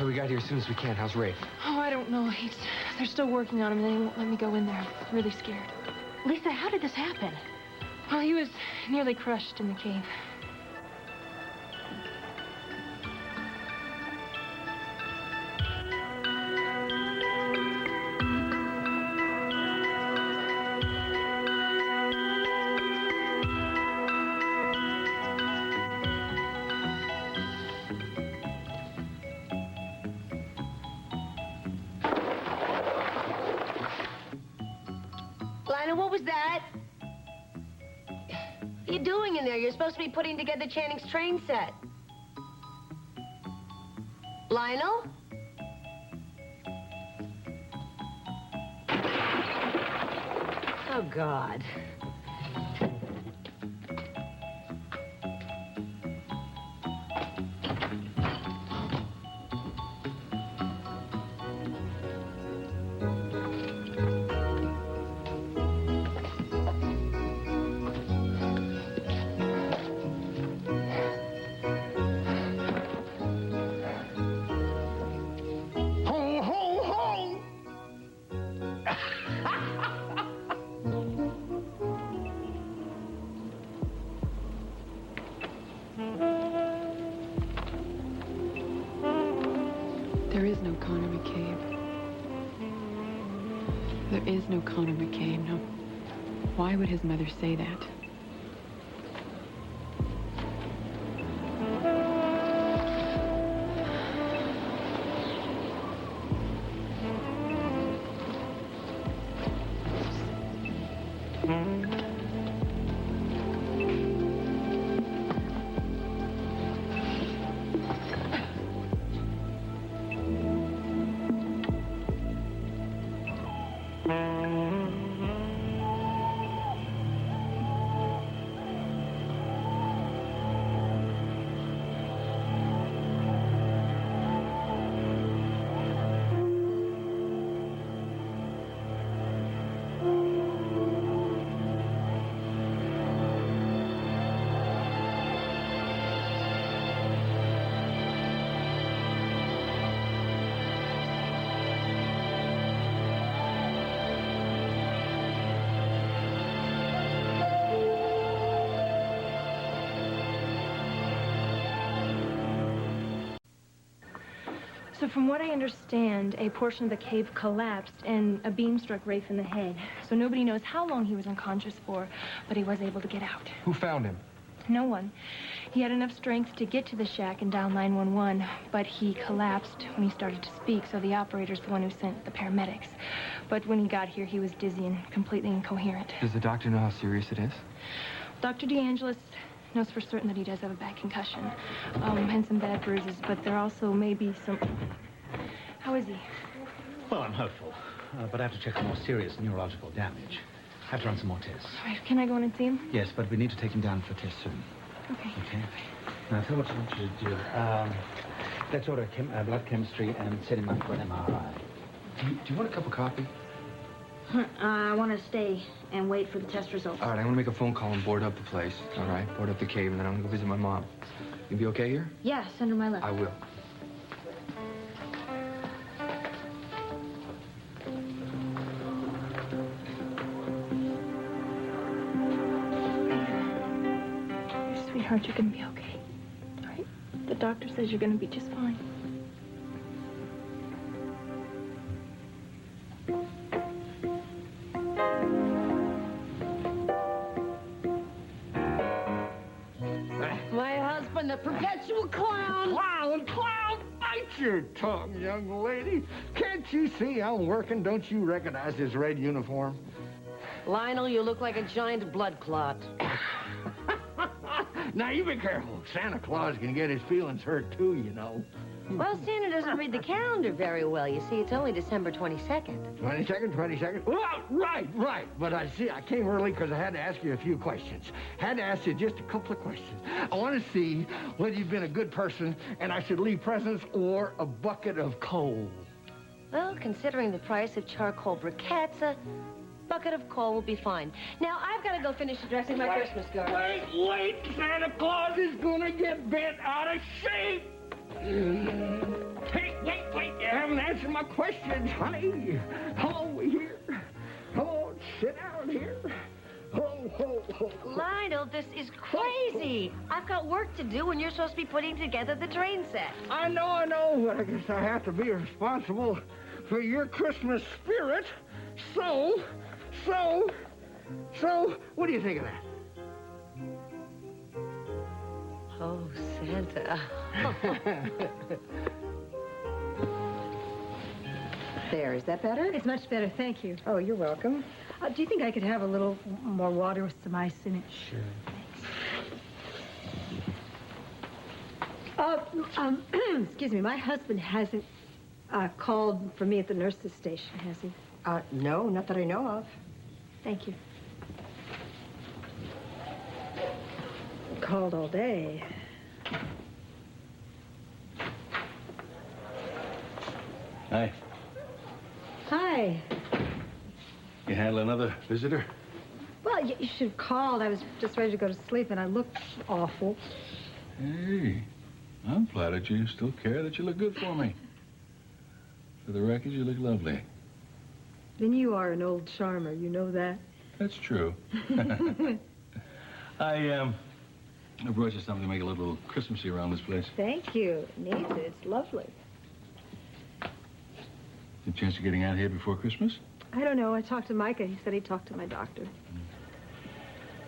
Hey, we got here as soon as we can. How's Ray? Oh, I don't know. They're still working on him, and they won't let me go in there. I'm really scared. Lisa, how did this happen? Well, he was nearly crushed in the cave. What was that? What are you doing in there? You're supposed to be putting together Channing's train set. Lionel? Oh, God. There is no Connor McCabe. There is no Connor McCabe. No. Why would his mother say that? So from what I understand, a portion of the cave collapsed and a beam struck Räйf in the head. So nobody knows how long he was unconscious for, but he was able to get out. Who found him? No one. He had enough strength to get to the shack and dial 911, but he collapsed when he started to speak, so the operator's the one who sent the paramedics. But when he got here, he was dizzy and completely incoherent. Does the doctor know how serious it is? Dr. DeAngelis knows for certain that he does have a bad concussion, and some bad bruises, but there also may be some... How is he? Well, I'm hopeful, but I have to check for more serious neurological damage. I have to run some more tests. All right, can I go in and see him? Yes, but we need to take him down for tests soon. Okay. Okay. Now, tell what I want you to do. Let's order blood chemistry and set him up for an MRI. Do you want a cup of coffee? I want to stay and wait for the test results. All right, I'm going to make a phone call and board up the place. All right, board up the cave, and then I'm going to go visit my mom. You be okay here? Yeah, send her my letter. I will. Sweetheart, you're going to be okay. All right? The doctor says you're going to be just fine. My husband, the perpetual clown. Clown, bite your tongue, young lady. Can't you see I'm working? Don't you recognize this red uniform? Lionel, you look like a giant blood clot. Now, you be careful. Santa Claus can get his feelings hurt, too, you know. Well, Santa doesn't read the calendar very well. You see, it's only December 22nd. 22nd? Well, right. But I came early because I had to ask you a few questions. Had to ask you just a couple of questions. I want to see whether you've been a good person and I should leave presents or a bucket of coal. Well, considering the price of charcoal briquettes, a bucket of coal will be fine. Now, I've got to go finish addressing my Christmas card. Wait! Santa Claus is gonna get bent out of shape! Wait. You haven't answered my questions, honey. Come over here. Come on, sit down here. Lionel, this is crazy. I've got work to do, and you're supposed to be putting together the train set. I know, but I guess I have to be responsible for your Christmas spirit. So, what do you think of that? Oh, Santa. There, is that better? It's much better, thank you. Oh, you're welcome. Do you think I could have a little more water with some ice in it? Sure. Excuse me, my husband hasn't called for me at the nurse's station, has he? No, not that I know of. Thank you. Called all day. Hi. Hi. You handle another visitor? Well, you should have called. I was just ready to go to sleep, and I looked awful. Hey, I'm flattered you still care that you look good for me. For the record, you look lovely. Then you are an old charmer, you know that? That's true. I brought you something to make it a little Christmassy around this place. Thank you. It needs it. It's lovely. The chance of getting out here before Christmas? I don't know. I talked to Micah. He said he talked to my doctor.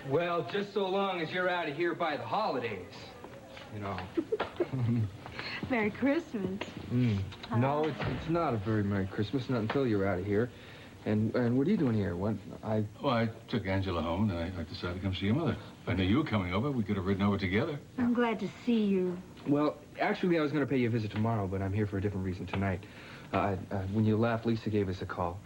Well, just so long as you're out of here by the holidays, you know. Merry Christmas. No, it's not a very Merry Christmas, not until you're out of here. And what are you doing here? Well, I took Angela home, and I decided to come see your mother. If I knew you were coming over, we could have ridden over together. I'm glad to see you. Well, actually, I was going to pay you a visit tomorrow, but I'm here for a different reason tonight. When you left, Lisa gave us a call.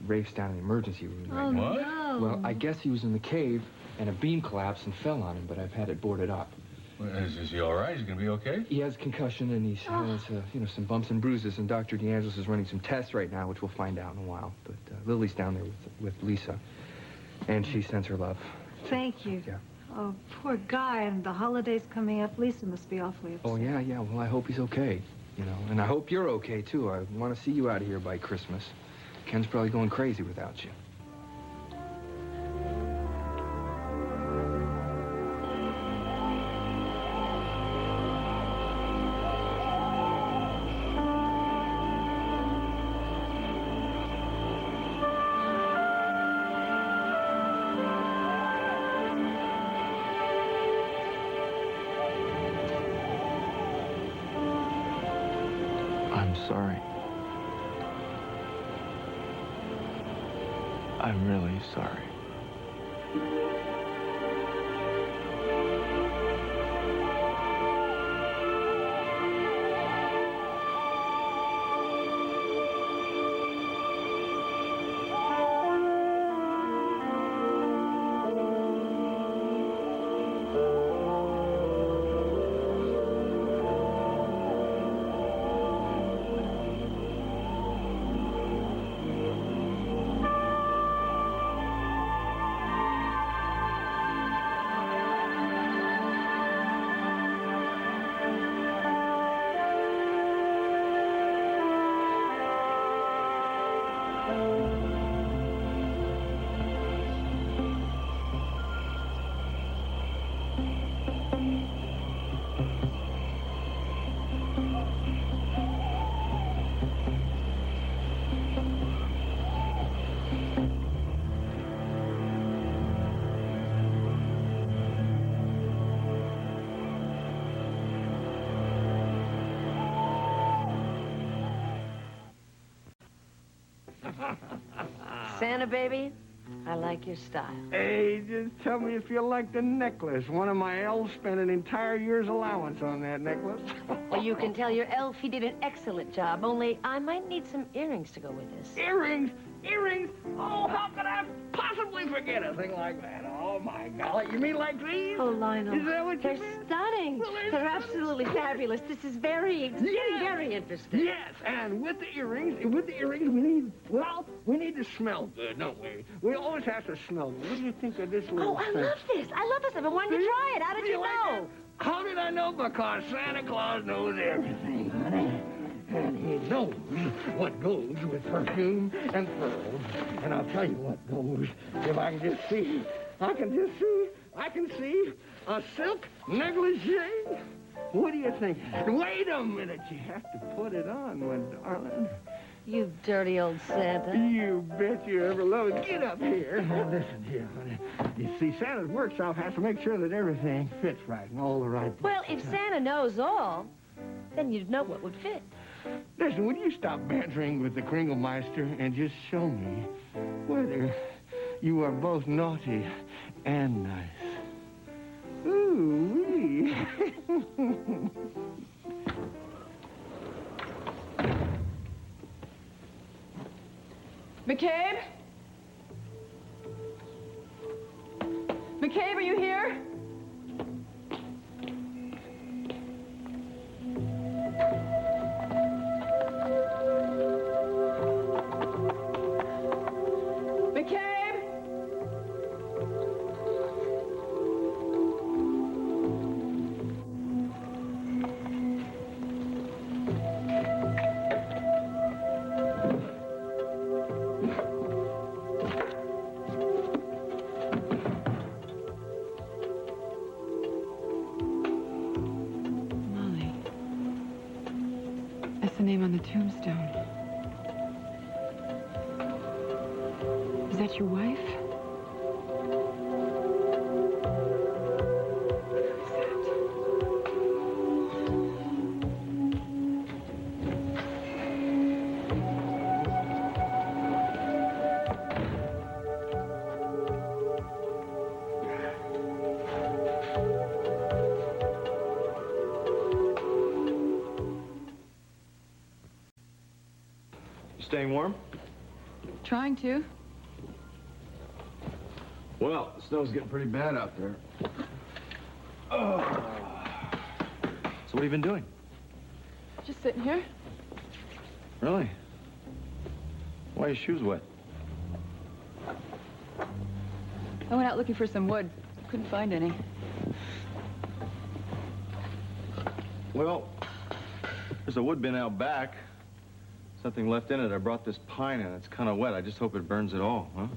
Rafe's down in the emergency room right now. What? No. Well, I guess he was in the cave, and a beam collapsed and fell on him, but I've had it boarded up. Well, is he all right? Is he going to be okay? He has concussion, and he has, some bumps and bruises, and Dr. DeAngelis is running some tests right now, which we'll find out in a while. But Lily's down there with Lisa, and she sends her love. Thank you. Yeah. Oh, poor guy, and the holidays coming up. Lisa must be awfully upset. Oh, yeah. Well, I hope he's okay, and I hope you're okay, too. I want to see you out of here by Christmas. Ken's probably going crazy without you. I'm sorry. I'm really sorry. Santa, baby, I like your style. Hey, just tell me if you like the necklace. One of my elves spent an entire year's allowance on that necklace. Well, you can tell your elf he did an excellent job, only I might need some earrings to go with this. Earrings? Earrings? Oh, how could I possibly forget a thing like that? Oh, my God. You mean like these? Oh, Lionel. Is that what you They're mean? stunning. Well, They're absolutely fabulous. This is very interesting. Yes, and with the earrings, we need to smell good, don't we? We always have to smell good. What do you think of this little Oh, I thing? love this. I love this. I've been wanting to try it. How did you like know? that? How did I know? Because Santa Claus knows everything, honey. And he knows what goes with perfume and pearls. And I'll tell you what goes. If I can just see, I can see a silk negligee. What do you think? Wait a minute, you have to put it on, my darling. You dirty old Santa. You bet you ever love it. Get up here. Now, listen here, honey. You see, Santa's workshop has to make sure that everything fits right in all the right places. Well, if Santa knows all, then you'd know what would fit. Listen, would you stop bantering with the Kringelmeister and just show me whether you are both naughty and nice? Ooh-wee. McCabe? McCabe, are you here? McCabe? Name on the tombstone. Is that your wife? Staying warm? Trying to. Well, the snow's getting pretty bad out there. Oh. So what have you been doing? Just sitting here. Really? Why are your shoes wet? I went out looking for some wood. Couldn't find any. Well, there's a wood bin out back. Something left in it. I brought this pine in. It's kind of wet. I just hope it burns it all, huh?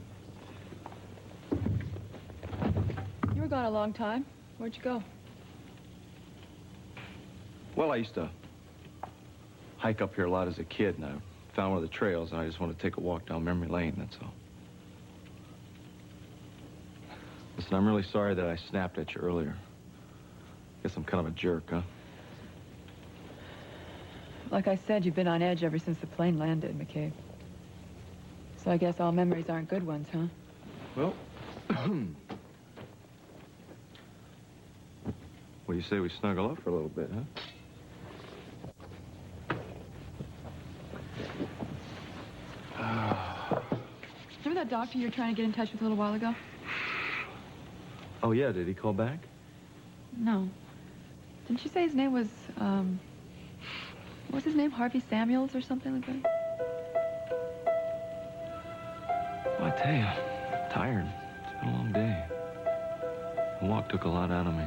You were gone a long time. Where'd you go? Well, I used to hike up here a lot as a kid, and I found one of the trails, and I just want to take a walk down memory lane, that's all. Listen, I'm really sorry that I snapped at you earlier. Guess I'm kind of a jerk, huh? Like I said, you've been on edge ever since the plane landed, McCabe. So I guess all memories aren't good ones, huh? Well, what do you say we snuggle up for a little bit, huh? Remember that doctor you were trying to get in touch with a little while ago? Oh, yeah, did he call back? No. Didn't you say his name was, what was his name? Harvey Samuels or something like that? Well, I tell you, I'm tired. It's been a long day. The walk took a lot out of me.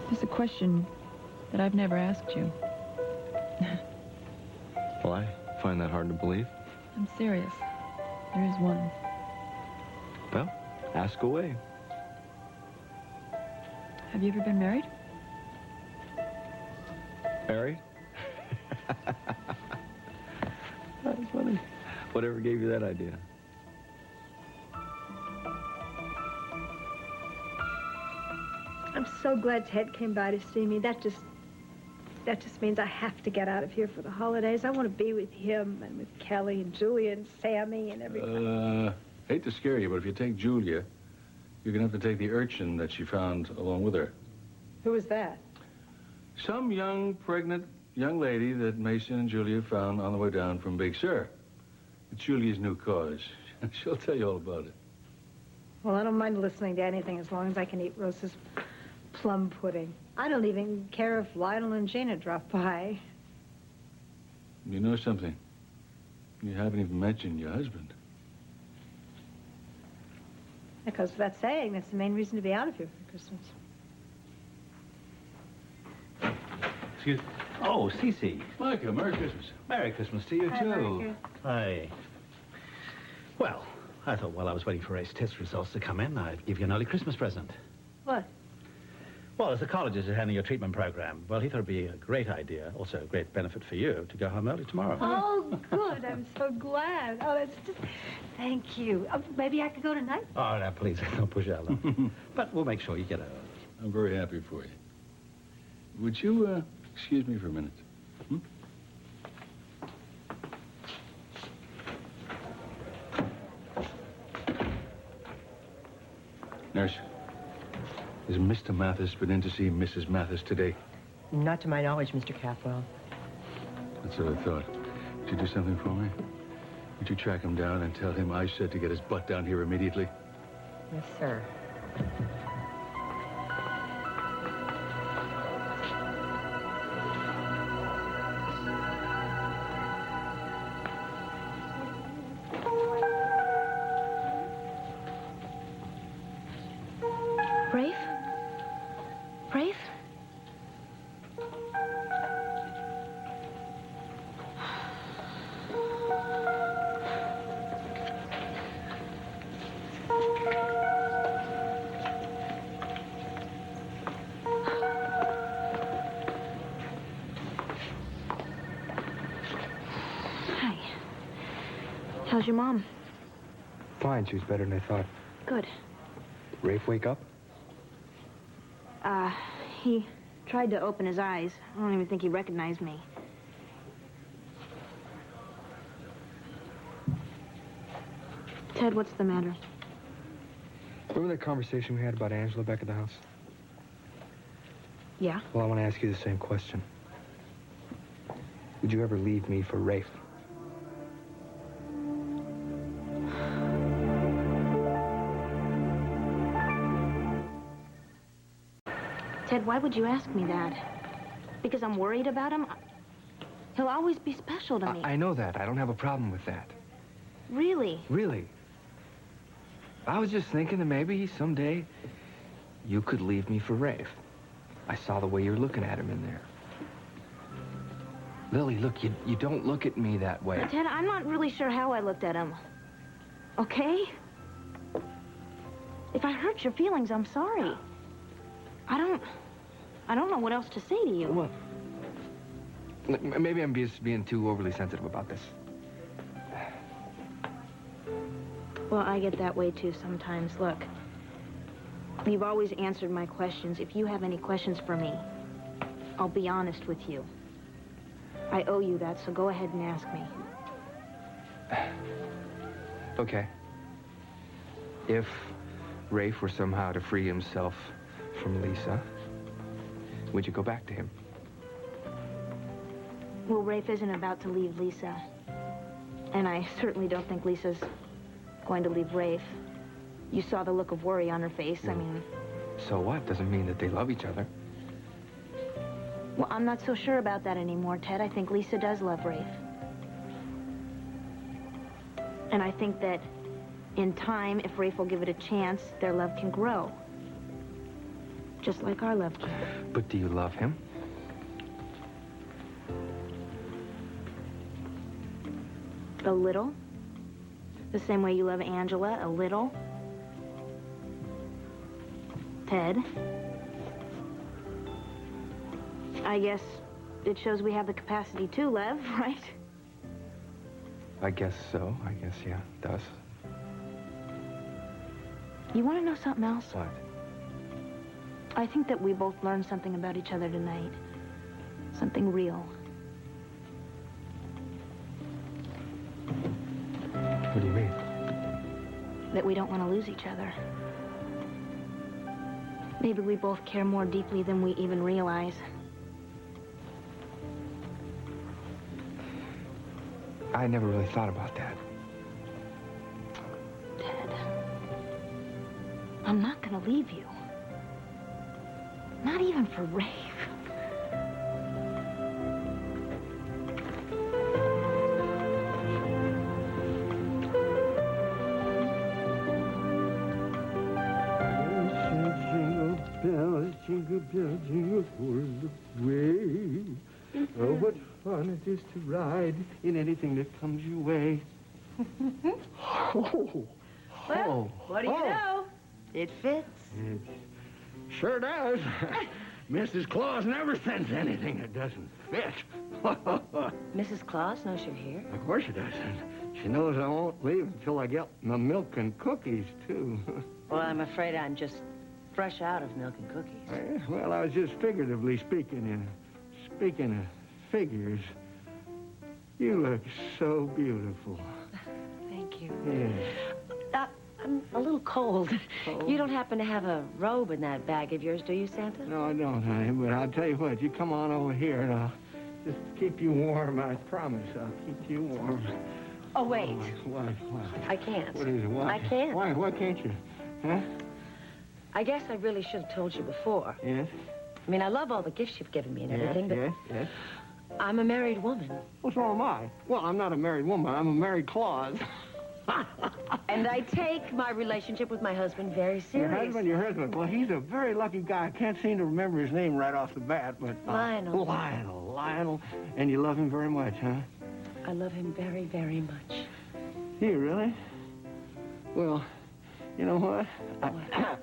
There's a question that I've never asked you. Well, I find that hard to believe. I'm serious. There is one. Well, ask away. Have you ever been married? Married? That's funny. Whatever gave you that idea? I'm so glad Ted came by to see me. That just means I have to get out of here for the holidays. I want to be with him and with Kelly and Julia and Sammy and everybody. Hate to scare you, but if you take Julia, you're going to have to take the urchin that she found along with her. Who was that? Some young, pregnant young lady that Mason and Julia found on the way down from Big Sur. It's Julia's new cause. She'll tell you all about it. Well, I don't mind listening to anything as long as I can eat Rose's plum pudding. I don't even care if Lionel and Gina drop by. You know something? You haven't even mentioned your husband. Because of that saying, that's the main reason to be out of here for Christmas. Excuse me. Oh, Cece. Micah, Merry Christmas. Merry Christmas to you, Hi, too. Micah. Hi. Well, I thought while I was waiting for Ray's test results to come in, I'd give you an early Christmas present. What? Well, as the colleges are handling your treatment program, well, he thought it'd be a great idea, also a great benefit for you, to go home early tomorrow. Oh, good. I'm so glad. Oh, that's just... Thank you. Maybe I could go tonight? Oh, no, please, don't push out. But we'll make sure you get a... I'm very happy for you. Would you, excuse me for a minute? Hmm? Nurse, has Mr. Mathis been in to see Mrs. Mathis today? Not to my knowledge, Mr. Cathwell. That's what I thought. Would you do something for me? Would you track him down and tell him I said to get his butt down here immediately? Yes, sir. Rafe? Rafe? Hi. How's your mom? Fine, she was better than I thought. Good. Rafe wake up? He tried to open his eyes. I don't even think he recognized me. Ted, what's the matter? Remember that conversation we had about Angela back at the house? Yeah? Well, I want to ask you the same question. Would you ever leave me for Rafe? Ted, why would you ask me that? Because I'm worried about him? He'll always be special to me. I know that. I don't have a problem with that. Really? Really. I was just thinking that maybe someday you could leave me for Rafe. I saw the way you're looking at him in there. Lily, look, you don't look at me that way. Ted, I'm not really sure how I looked at him. Okay? If I hurt your feelings, I'm sorry. I don't know what else to say to you. Well, maybe I'm just being too overly sensitive about this. Well, I get that way, too, sometimes. Look, you've always answered my questions. If you have any questions for me, I'll be honest with you. I owe you that, so go ahead and ask me. Okay. If Rafe were somehow to free himself from Lisa, would you go back to him? Well, Rafe isn't about to leave Lisa. And I certainly don't think Lisa's going to leave Rafe. You saw the look of worry on her face. I mean... So what? Doesn't mean that they love each other. Well, I'm not so sure about that anymore, Ted. I think Lisa does love Rafe. And I think that in time, if Rafe will give it a chance, their love can grow. Just like our love can. But do you love him? A little. The same way you love Angela, a little. Ted. I guess it shows we have the capacity to love, right? I guess so. I guess, yeah, it does. You want to know something else? What? I think that we both learned something about each other tonight. Something real. What do you mean? That we don't want to lose each other. Maybe we both care more deeply than we even realize. I never really thought about that. Ted, I'm not going to leave you. Not even for Rafe. Jingle bells, jingle jingle all the way. Oh, what fun it is to ride in anything that comes your way. Well, what do you know? It fits. It sure does. Mrs. Claus never sends anything that doesn't fit. Mrs. Claus knows you're here? Of course she does. And she knows I won't leave until I get my milk and cookies, too. Well, I'm afraid I'm just fresh out of milk and cookies. Well, I was just figuratively speaking. Speaking of figures, you look so beautiful. Thank you. Yeah. I'm a little cold. You don't happen to have a robe in that bag of yours, do you, Santa? No, I don't, honey, but I'll tell you what, you come on over here and I'll just keep you warm, I promise. I'll keep you warm. Oh, wait. Why? I can't. What is it? Why? I can't. Why can't you? Huh? I guess I really should have told you before. Yes? I mean, I love all the gifts you've given me and everything, but Yes. I'm a married woman. Well, so am I. Well, I'm not a married woman. I'm a married Claus. And I take my relationship with my husband very seriously. Your husband. Well, he's a very lucky guy. I can't seem to remember his name right off the bat, but... Lionel. Lionel. And you love him very much, huh? I love him very, very much. You really? Well, you know what?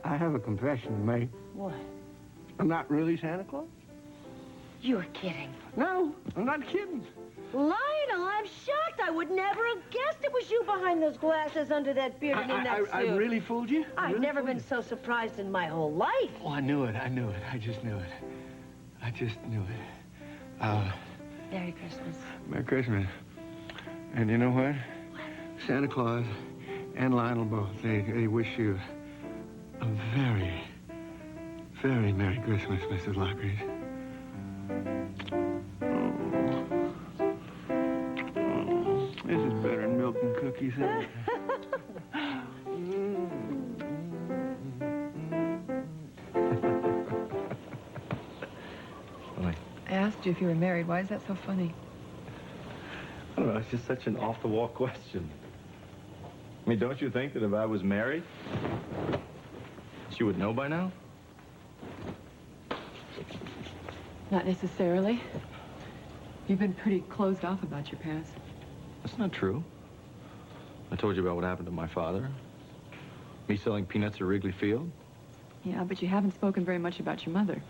I have a confession to make. What? I'm not really Santa Claus. You're kidding. No, I'm not kidding. Lionel, I'm shocked. I would never have guessed it was you behind those glasses under that beard and in that suit. I really fooled you? I've never been so surprised in my whole life. Oh, I knew it. I just knew it. I just knew it. Merry Christmas. Merry Christmas. And you know what? Santa Claus and Lionel both, they wish you a very, very Merry Christmas, Mrs. Lockridge. This is better than milk and cookies. I asked you if you were married. Why is that so funny? I don't know, it's just such an off-the-wall question. I mean, don't you think that if I was married, you would know by now? Not necessarily. You've been pretty closed off about your past. That's not true. I told you about what happened to my father. Me selling peanuts at Wrigley Field. Yeah, but you haven't spoken very much about your mother.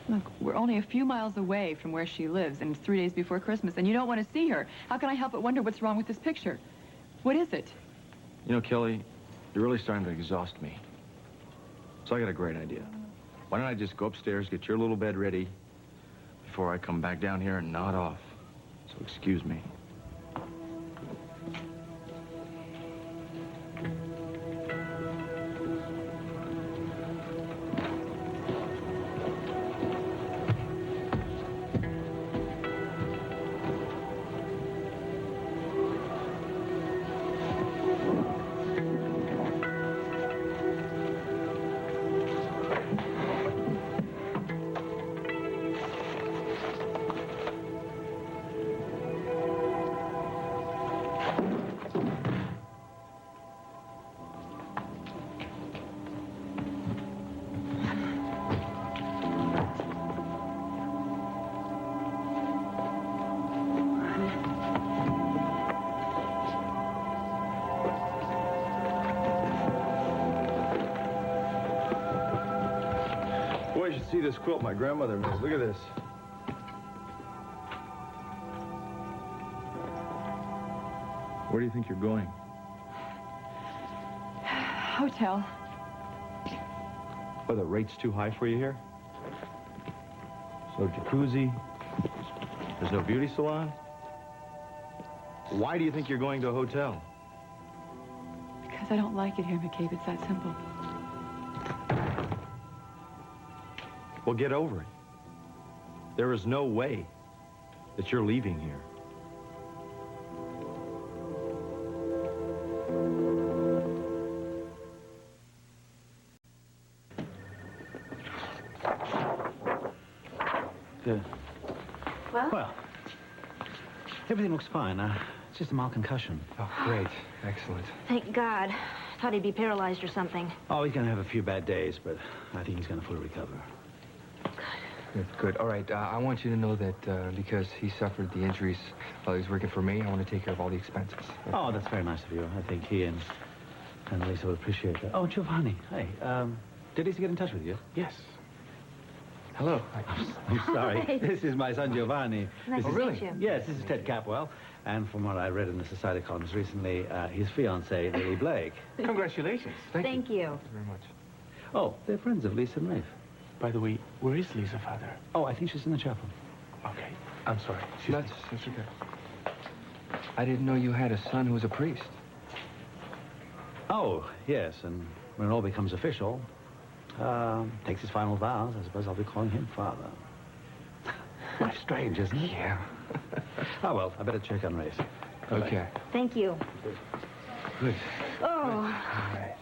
Look, we're only a few miles away from where she lives, and it's 3 days before Christmas, and you don't want to see her. How can I help but wonder what's wrong with this picture? What is it? You know, Kelly, you're really starting to exhaust me. So I got a great idea. Why don't I just go upstairs, get your little bed ready, before I come back down here and nod off. So excuse me. Boy, you should see this quilt my grandmother made. Look at this. Where do you think you're going? Hotel. Are the rates too high for you here? No jacuzzi? There's no beauty salon? Why do you think you're going to a hotel? Because I don't like it here, McCabe. It's that simple. Well, get over it. There is no way that you're leaving here. Well, everything looks fine. It's just a mild concussion. Oh, great. Excellent. Thank God. thought he'd be paralyzed or something. Oh, he's going to have a few bad days, but I think he's going to fully recover. Good, good. All right, I want you to know that because he suffered the injuries while he was working for me, I want to take care of all the expenses. Oh, that's very nice of you. I think he and Lisa will appreciate that. Oh, Giovanni, hey, did Lisa get in touch with you? Yes. Hello. I'm sorry. Hi. This is my son, Giovanni. Nice This to is- meet you. Yes, this is Ted Capwell. And from what I read in the Society columns recently, his fiancée, Lily Blake. Congratulations. Thank you. Thank you very much. Oh, they're friends of Lisa and Rafe. By the way, where is Lisa, Father? Oh, I think she's in the chapel. Okay. I'm sorry. That's okay. I didn't know you had a son who was a priest. Oh, yes, and when it all becomes official, takes his final vows, I suppose I'll be calling him Father. Life's strange, isn't it? Yeah. Oh, well, I better check on Rafe. Bye-bye. Okay. Thank you. Good. Oh. All right.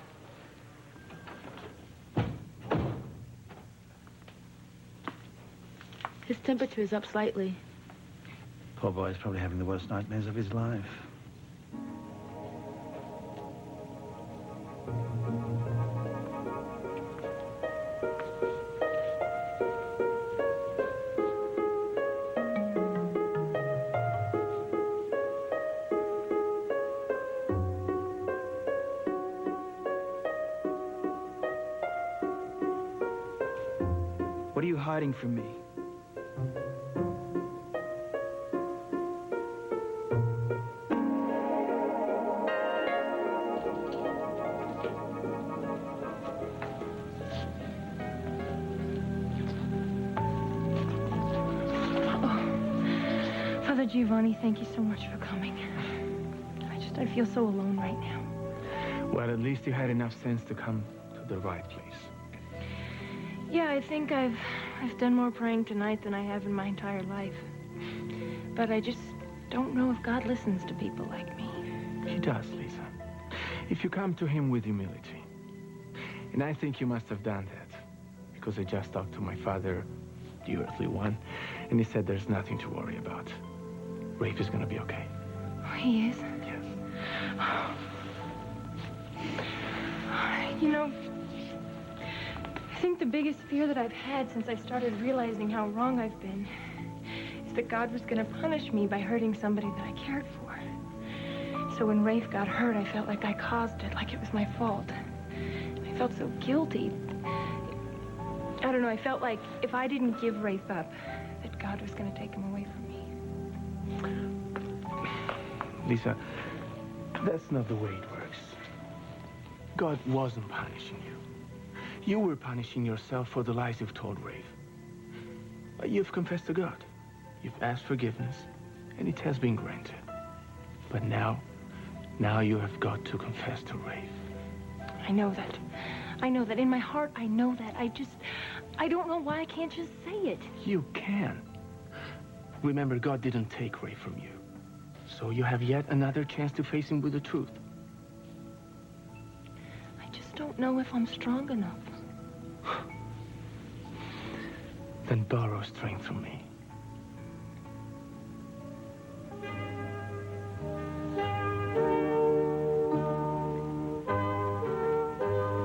His temperature is up slightly. Poor boy's probably having the worst nightmares of his life. What are you hiding from me? Father Giovanni, thank you so much for coming. I feel so alone right now. Well, at least you had enough sense to come to the right place. Yeah, I think I've done more praying tonight than I have in my entire life. But I just don't know if God listens to people like me. He does, Lisa. If you come to him with humility. And I think you must have done that. Because I just talked to my father, the earthly one, and he said there's nothing to worry about. Rafe is gonna be okay. Oh, he is? Yes. You know, I think the biggest fear that I've had since I started realizing how wrong I've been is that God was going to punish me by hurting somebody that I cared for. So when Rafe got hurt, I felt like I caused it, like it was my fault. I felt so guilty. I don't know, I felt like if I didn't give Rafe up, that God was going to take him away from me. Lisa, that's not the way it works. God wasn't punishing you. You were punishing yourself for the lies you've told Rafe. You've confessed to God. You've asked forgiveness, and it has been granted. But now you have got to confess to Rafe. I know that. I know that. In my heart, I know that. I don't know why I can't just say it. You can. Remember, God didn't take Rafe from you. So you have yet another chance to face him with the truth. I just don't know if I'm strong enough. Then borrow strength from me.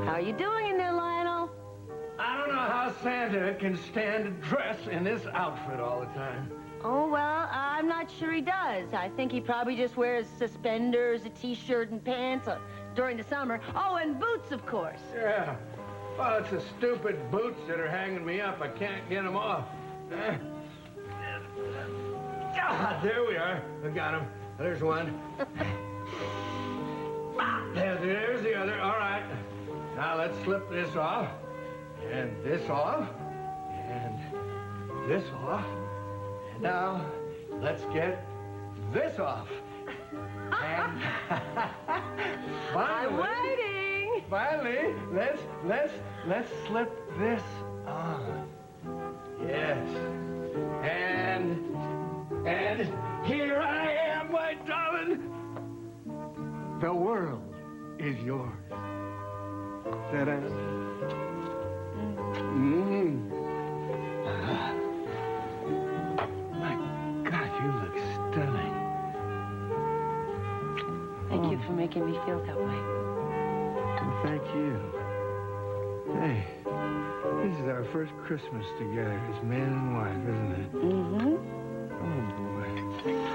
How are you doing in there, Lionel? I don't know how Santa can stand to dress in this outfit all the time. Oh, well, I'm not sure he does. I think he probably just wears suspenders, a T-shirt, and pants during the summer. Oh, and boots, of course. Yeah. Well, it's the stupid boots that are hanging me up. I can't get them off. There we are. I got them. There's one. There's the other. All right. Now let's slip this off. And this off. And this off. And now let's get this off. And I'm waiting. Finally, let's slip this on. Yes. And here I am, my darling. The world is yours. Ta-da. My God, you look stunning. Thank you for making me feel that way. Thank you. Hey, this is our first Christmas together as man and wife, isn't it? Mm-hmm. Oh, boy.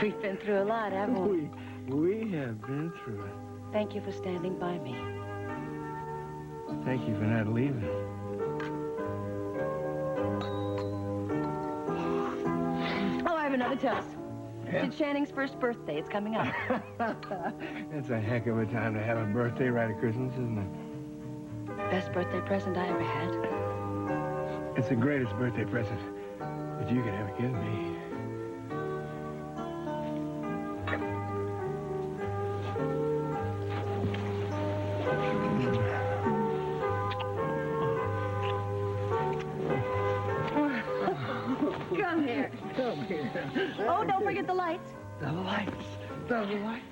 We've been through a lot, haven't we? We have been through it. Thank you for standing by me. Thank you for not leaving. Oh, I have another toast. Yeah. It's Channing's first birthday. It's coming up. It's a heck of a time to have a birthday right at Christmas, isn't it? Best birthday present I ever had. It's the greatest birthday present that you could ever give me. Come here. Come here. Oh, don't forget the lights. The lights. The lights.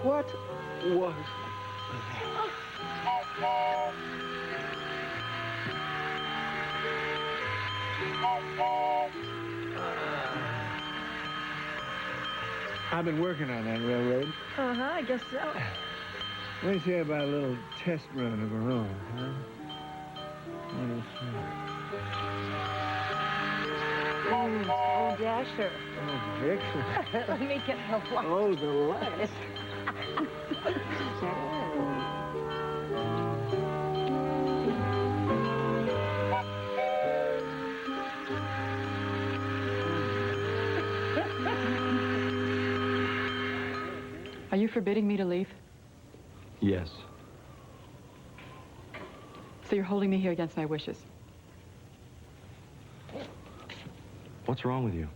What was I've been working on that railroad. Uh-huh, I guess so. What do you say about a little test run of our own, huh? Oh, Dasher. Oh, Vixen. Let me get the lights. Oh, the lights. Are you forbidding me to leave? Yes. So you're holding me here against my wishes? What's wrong with you?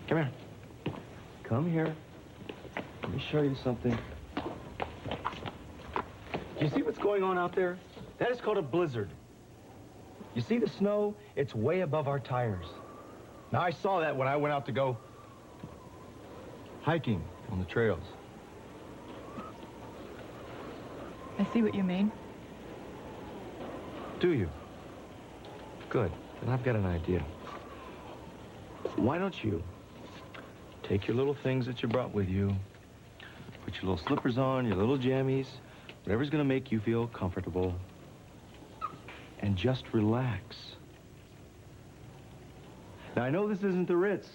Come here. Come here. Let me show you something. Do you see what's going on out there? That is called a blizzard. You see the snow? It's way above our tires. Now, I saw that when I went out to go hiking on the trails. I see what you mean. Do you? Good. Then I've got an idea. Why don't you take your little things that you brought with you, put your little slippers on, your little jammies, whatever's going to make you feel comfortable, and just relax. Now, I know this isn't the Ritz,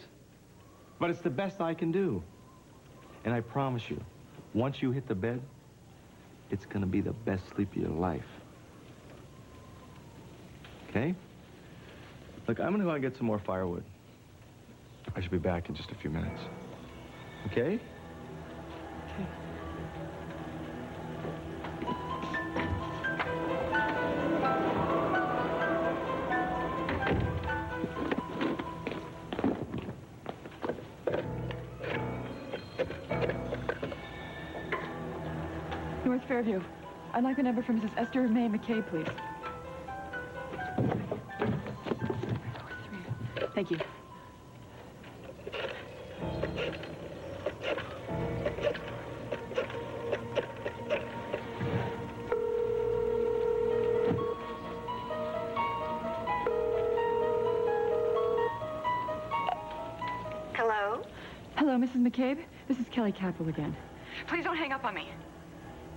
but it's the best I can do. And I promise you, once you hit the bed, it's going to be the best sleep of your life. Okay? Look, I'm going to go and get some more firewood. I should be back in just a few minutes. Okay? Okay. North Fairview. I'd like the number for Mrs. Esther May McKay, please. Thank you. Hello? Hello, Mrs. McCabe. This is Kelly Capel again. Please don't hang up on me.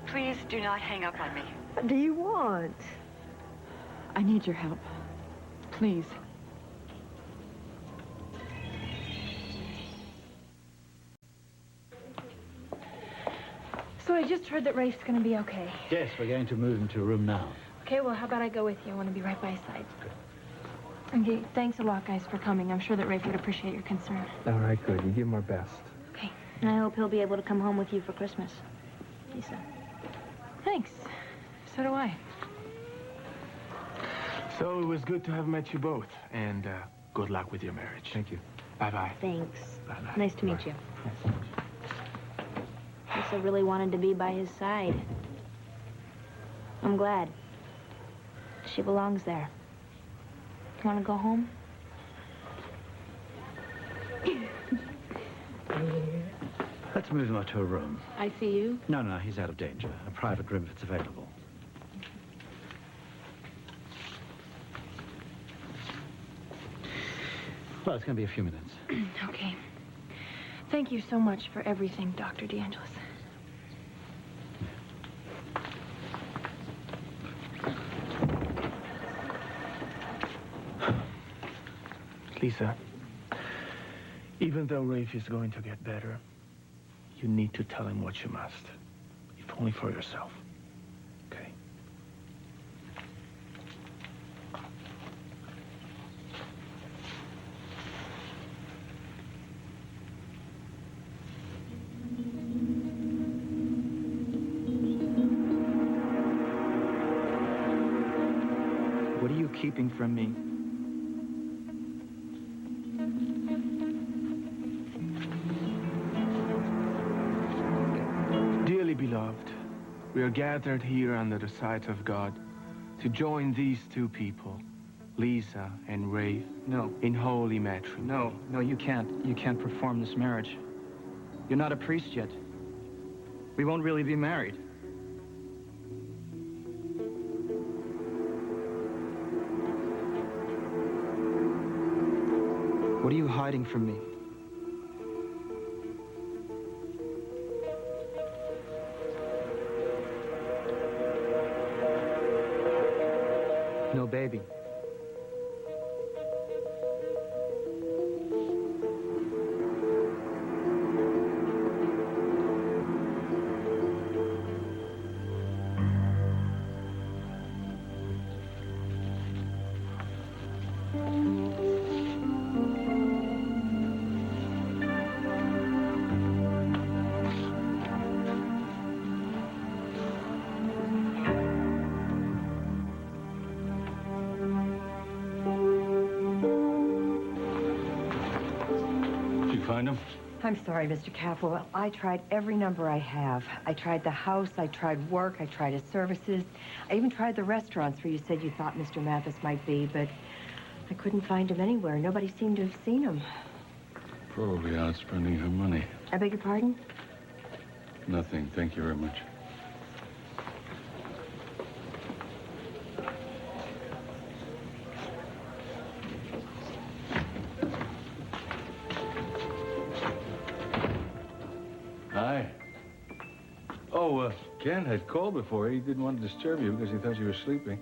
Please do not hang up on me. What do you want? I need your help. Please. So I just heard that Rafe's going to be okay. Yes, we're going to move him to a room now. Okay, well, how about I go with you? I want to be right by his side. Okay, thanks a lot, guys, for coming. I'm sure that Rafe would appreciate your concern. All right, good. You give him our best. Okay. And I hope he'll be able to come home with you for Christmas. Lisa. Thanks. So do I. So it was good to have met you both, and good luck with your marriage. Thank you. Bye-bye. Thanks. Bye-bye. Nice to meet you. Lisa really wanted to be by his side. I'm glad. She belongs there. Want to go home? Let's move him up to a room. I see you. No, no, he's out of danger. A private room if it's available. Well, it's going to be a few minutes. Okay. Thank you so much for everything, Dr. DeAngelis. Lisa, even though Рэйф is going to get better, you need to tell him what you must, if only for yourself. Okay? What are you keeping from me? Dearly beloved, we are gathered here under the sight of God to join these two people, Lisa and Рэйf, in holy matrimony. No, you can't. You can't perform this marriage. You're not a priest yet. We won't really be married. What are you hiding from me? No baby. Find him? I'm sorry, Mr. Capwell. I tried every number I have. I tried the house, I tried work, I tried his services. I even tried the restaurants where you said you thought Mr. Mathis might be, but I couldn't find him anywhere. Nobody seemed to have seen him. Probably out spending her money. I beg your pardon? Nothing. Thank you very much. Hi. Oh, Ken had called before. He didn't want to disturb you because he thought you were sleeping.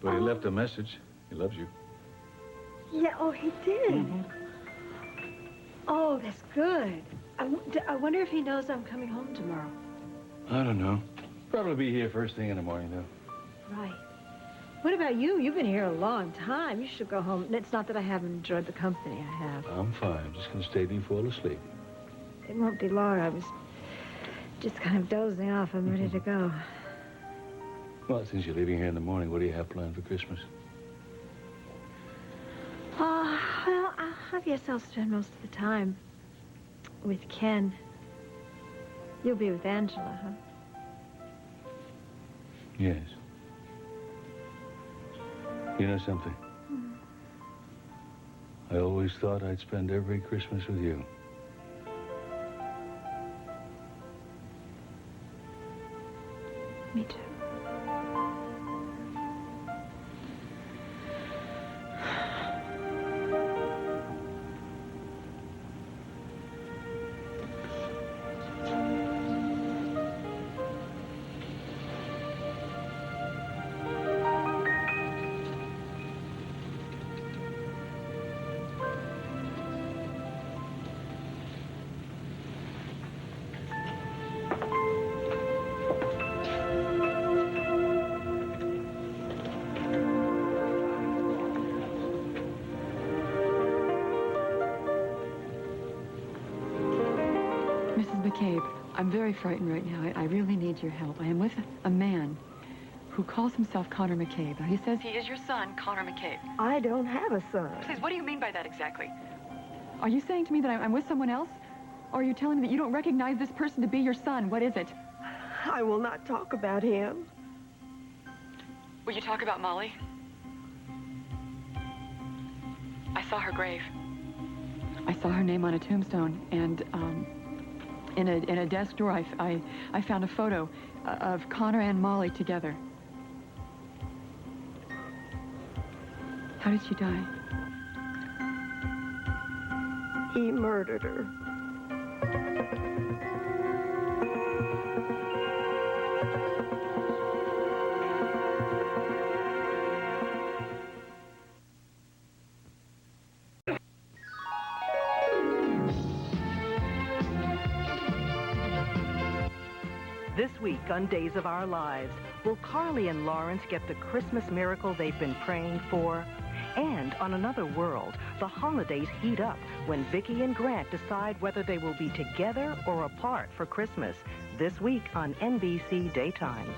But he left a message. He loves you. Yeah, oh, he did? Mm-hmm. Oh, that's good. I wonder if he knows I'm coming home tomorrow. I don't know. Probably be here first thing in the morning, though. Right. What about you? You've been here a long time. You should go home. It's not that I haven't enjoyed the company I have. I'm fine. I'm just going to stay till you fall asleep. It won't be long. I was just kind of dozing off. I'm ready to go. Well, since you're leaving here in the morning, what do you have planned for Christmas? Well, I guess I'll spend most of the time with Ken. You'll be with Angela, huh? Yes. You know something? I always thought I'd spend every Christmas with you. Me too. I'm very frightened right now. I really need your help. I am with a man who calls himself Connor McCabe. He says he is your son, Connor McCabe. I don't have a son. Please, what do you mean by that exactly? Are you saying to me that I'm with someone else? Or are you telling me that you don't recognize this person to be your son? What is it? I will not talk about him. Will you talk about Molly? I saw her grave. I saw her name on a tombstone, and, in a desk drawer, I found a photo of Connor and Molly together. How did she die? He murdered her. This week on Days of Our Lives, will Carly and Lawrence get the Christmas miracle they've been praying for? And on another world, the holidays heat up when Vicki and Grant decide whether they will be together or apart for Christmas. This week on NBC Daytime.